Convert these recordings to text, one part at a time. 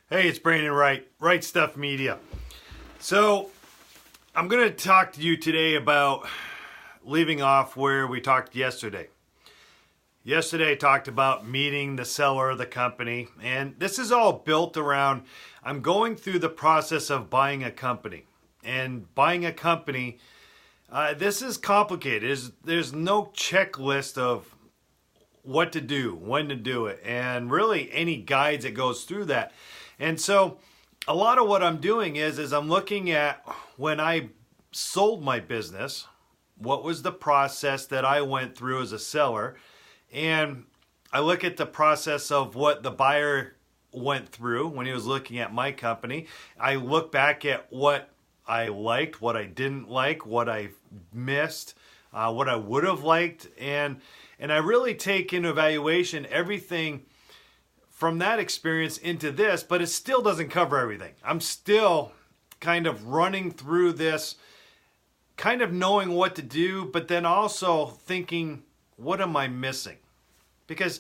Hey, it's Brandon Wright, Right Stuff Media. So, I'm going to talk to you today about leaving off where we talked yesterday. Yesterday, I talked about meeting the seller of the company, and this is all built around I'm going through the process of buying a company. And buying a company, this is complicated. There's no checklist of what to do, when to do it, and really any guides that goes through that. And so a lot of what I'm doing is I'm looking at when I sold my business, what was the process that I went through as a seller, and I look at the process of what the buyer went through when he was looking at my company. I look back at what I liked, what I didn't like, what I missed, what I would have liked, and I really take into evaluation everything from that experience into this, but it still doesn't cover everything. I'm still kind of running through this, kind of knowing what to do, but then also thinking, what am I missing? Because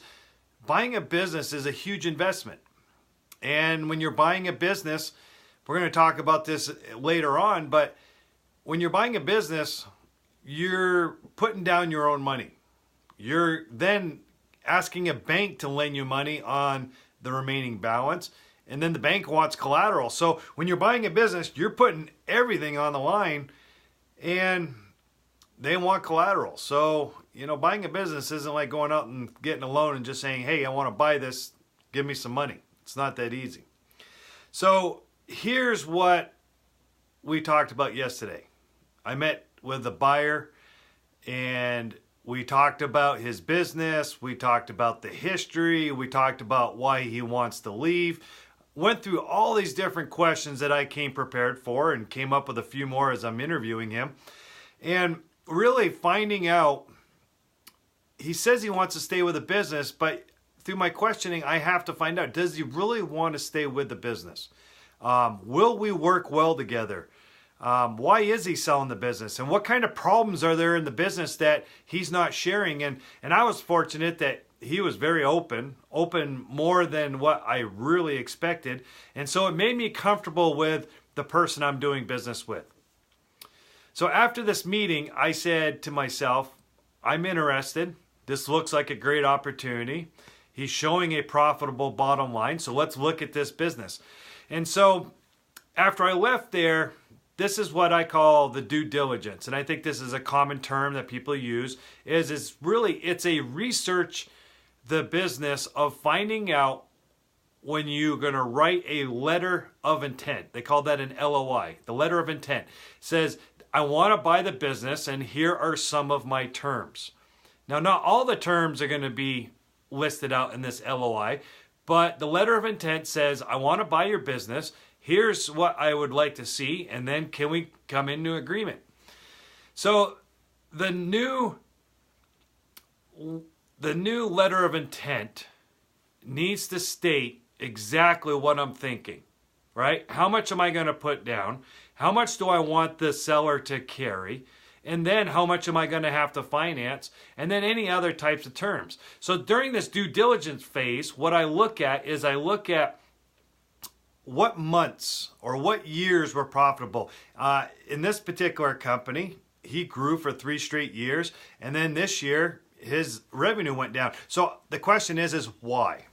buying a business is a huge investment. And when you're buying a business, we're going to talk about this later on, but when you're buying a business, you're putting down your own money. You're then asking a bank to lend you money on the remaining balance, and then the bank wants collateral. So when you're buying a business, you're putting everything on the line, and they want collateral. So, buying a business isn't like going out and getting a loan and just saying, hey, I want to buy this, give me some money. It's not that easy. So here's what we talked about yesterday. I met with the buyer, and we talked about his business, we talked about the history, we talked about why he wants to leave. Went through all these different questions that I came prepared for and came up with a few more as I'm interviewing him. And really finding out, he says he wants to stay with the business, but through my questioning, I have to find out, does he really want to stay with the business? Will we work well together? Why is he selling the business? And what kind of problems are there in the business that he's not sharing? And I was fortunate that he was very open more than what I really expected. And so it made me comfortable with the person I'm doing business with. So after this meeting, I said to myself, I'm interested. This looks like a great opportunity. He's showing a profitable bottom line. So let's look at this business. And so after I left there, this is what I call the due diligence. And I think this is a common term that people use, it's a research the business of finding out when you're going to write a letter of intent. They call that an LOI. The letter of intent says, I want to buy the business and here are some of my terms. Now, not all the terms are going to be listed out in this LOI, but the letter of intent says, I want to buy your business. Here's what I would like to see, and then can we come into agreement? So the new letter of intent needs to state exactly what I'm thinking, right? How much am I going to put down? How much do I want the seller to carry? And then how much am I going to have to finance? And then any other types of terms. So during this due diligence phase, what I look at what months or what years were profitable. In this particular company, he grew for 3 straight years, and then this year his revenue went down. So the question is why?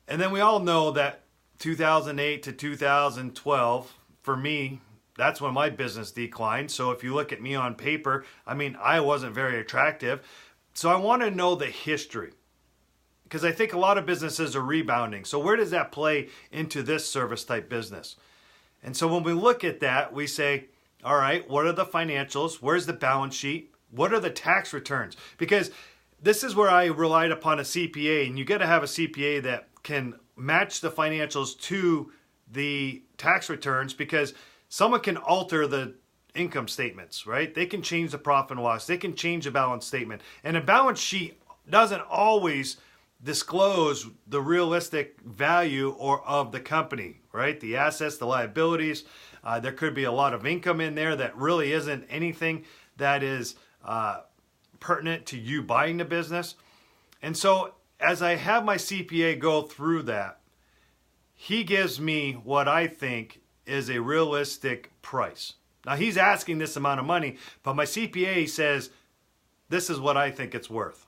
And then we all know that 2008 to 2012, for me, that's when my business declined. So if you look at me on paper, I wasn't very attractive. So I want to know the history, because I think a lot of businesses are rebounding. So where does that play into this service type business? And so when we look at that, we say, all right, what are the financials? Where's the balance sheet? What are the tax returns? Because this is where I relied upon a CPA, and you got to have a CPA that can match the financials to the tax returns, because someone can alter the income statements, right? They can change the profit and loss. They can change the balance statement. And a balance sheet doesn't always disclose the realistic value of the company, right? The assets, the liabilities. There could be a lot of income in there that really isn't anything that is pertinent to you buying the business. And so as I have my CPA go through that, he gives me what I think is a realistic price. Now, he's asking this amount of money, but my CPA says, this is what I think it's worth.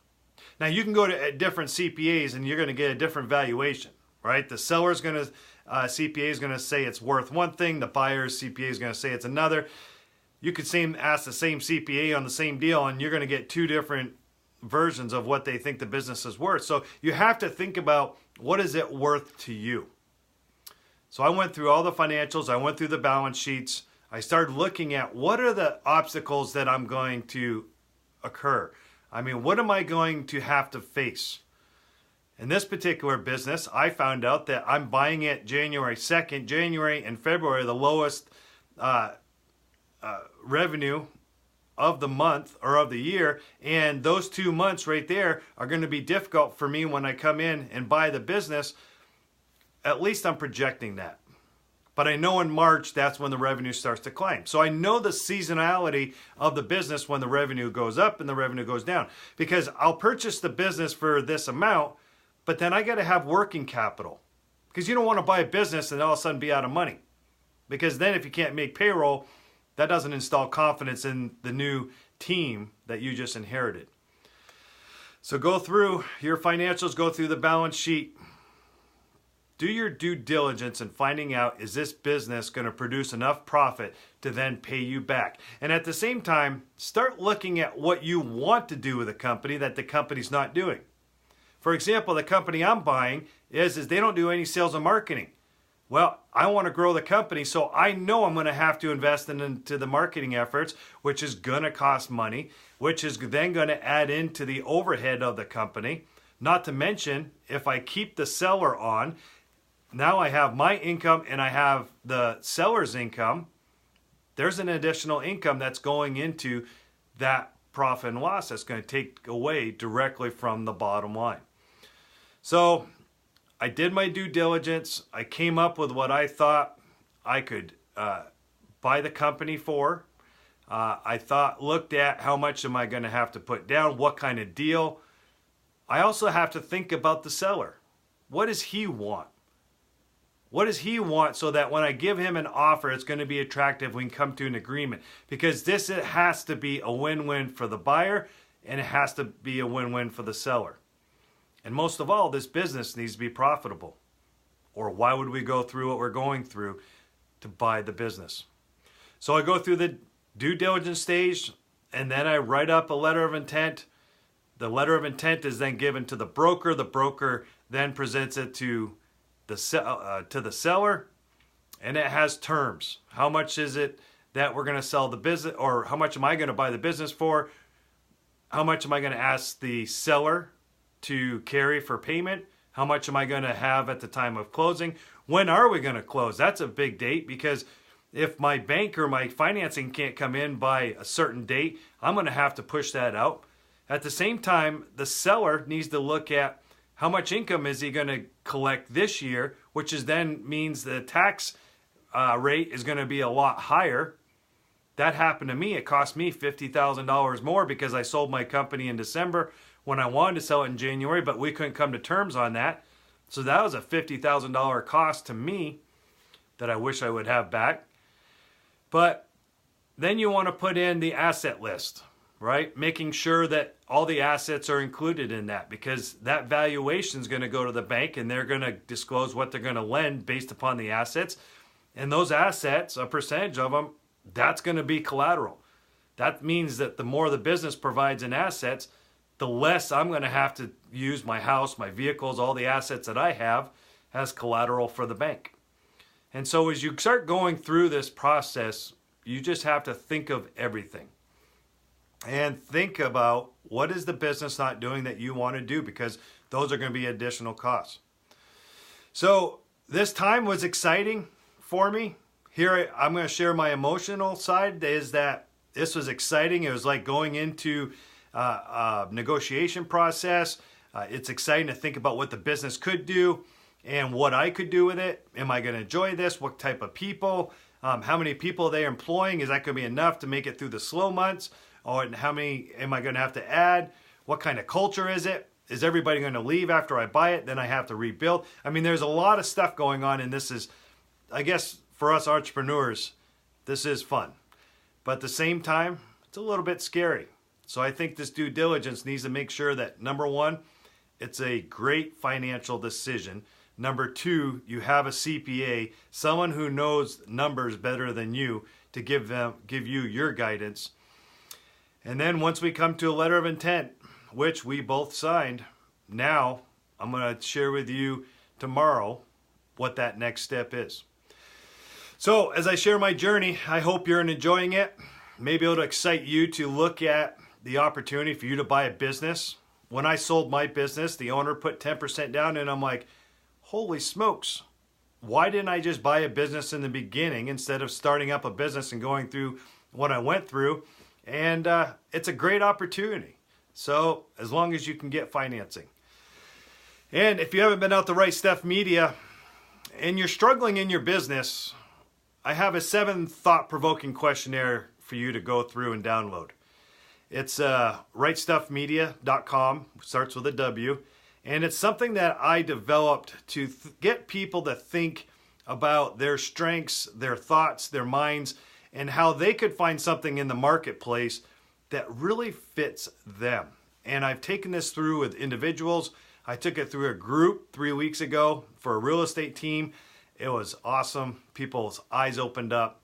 Now, you can go to different CPAs and you're going to get a different valuation, right? The seller's going to, CPA is going to say it's worth one thing. The buyer's CPA is going to say it's another. You could ask the same CPA on the same deal and you're going to get two different versions of what they think the business is worth. So you have to think about, what is it worth to you? So I went through all the financials. I went through the balance sheets. I started looking at what are the obstacles that I'm going to occur. I mean, what am I going to have to face? In this particular business, I found out that I'm buying it January 2nd. January and February are the lowest revenue of the month or of the year. And those 2 months right there are going to be difficult for me when I come in and buy the business. At least I'm projecting that. But I know in March, that's when the revenue starts to climb. So I know the seasonality of the business when the revenue goes up and the revenue goes down. Because I'll purchase the business for this amount, but then I got to have working capital. Because you don't want to buy a business and all of a sudden be out of money. Because then if you can't make payroll, that doesn't install confidence in the new team that you just inherited. So go through your financials, go through the balance sheet. Do your due diligence in finding out, is this business going to produce enough profit to then pay you back? And at the same time, start looking at what you want to do with a company that the company's not doing. For example, the company I'm buying is they don't do any sales and marketing. Well, I want to grow the company, so I know I'm going to have to invest into the marketing efforts, which is going to cost money, which is then going to add into the overhead of the company. Not to mention, if I keep the seller on, now I have my income and I have the seller's income. There's an additional income that's going into that profit and loss that's going to take away directly from the bottom line. So I did my due diligence. I came up with what I thought I could buy the company for. I looked at how much am I going to have to put down, what kind of deal. I also have to think about the seller. What does he want? What does he want so that when I give him an offer, it's going to be attractive, we can come to an agreement? Because it has to be a win-win for the buyer and it has to be a win-win for the seller. And most of all, this business needs to be profitable. Or why would we go through what we're going through to buy the business? So I go through the due diligence stage and then I write up a letter of intent. The letter of intent is then given to the broker. The broker then presents it to the seller, and it has terms. How much is it that we're going to sell the business, or how much am I going to buy the business for? How much am I going to ask the seller to carry for payment? How much am I going to have at the time of closing? When are we going to close? That's a big date, because if my bank or my financing can't come in by a certain date, I'm going to have to push that out. At the same time, the seller needs to look at how much income is he going to collect this year, which is then means the tax rate is going to be a lot higher. That happened to me. It cost me $50,000 more because I sold my company in December when I wanted to sell it in January, but we couldn't come to terms on that. So that was a $50,000 cost to me that I wish I would have back. But then you want to put in the asset list, right? Making sure that all the assets are included in that, because that valuation is going to go to the bank and they're going to disclose what they're going to lend based upon the assets. And those assets, a percentage of them, that's going to be collateral. That means that the more the business provides in assets, the less I'm going to have to use my house, my vehicles, all the assets that I have as collateral for the bank. And so as you start going through this process, you just have to think of everything. And think about, what is the business not doing that you want to do? Because those are going to be additional costs. So this time was exciting for me. Here I'm going to share my emotional side, is that this was exciting. It was like going into a negotiation process. It's exciting to think about what the business could do and what I could do with it. Am I going to enjoy this? What type of people? How many people are they employing? Is that going to be enough to make it through the slow months? Or how many am I going to have to add? What kind of culture is it? Is everybody going to leave after I buy it? Then I have to rebuild. I mean, there's a lot of stuff going on, and this is, I guess, for us entrepreneurs, this is fun. But at the same time, it's a little bit scary. So I think this due diligence needs to make sure that, number one, it's a great financial decision. Number two, you have a CPA, someone who knows numbers better than you, to give you your guidance. And then once we come to a letter of intent, which we both signed, now I'm going to share with you tomorrow what that next step is. So as I share my journey, I hope you're enjoying it. Maybe it'll excite you to look at the opportunity for you to buy a business. When I sold my business, the owner put 10% down, and I'm like, holy smokes, why didn't I just buy a business in the beginning instead of starting up a business and going through what I went through? And it's a great opportunity. So as long as you can get financing. And if you haven't been out to Right Stuff Media and you're struggling in your business, I have a 7 thought-provoking questionnaire for you to go through and download. It's rightstuffmedia.com, starts with a W, and it's something that I developed to get people to think about their strengths, their thoughts, their minds, and how they could find something in the marketplace that really fits them. And I've taken this through with individuals. I took it through a group 3 weeks ago for a real estate team. It was awesome. People's eyes opened up.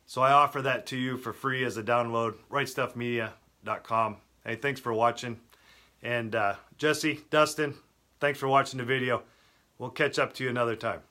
So I offer that to you for free as a download, rightstuffmedia.com. Hey, thanks for watching. And Jesse, Dustin, thanks for watching the video. We'll catch up to you another time.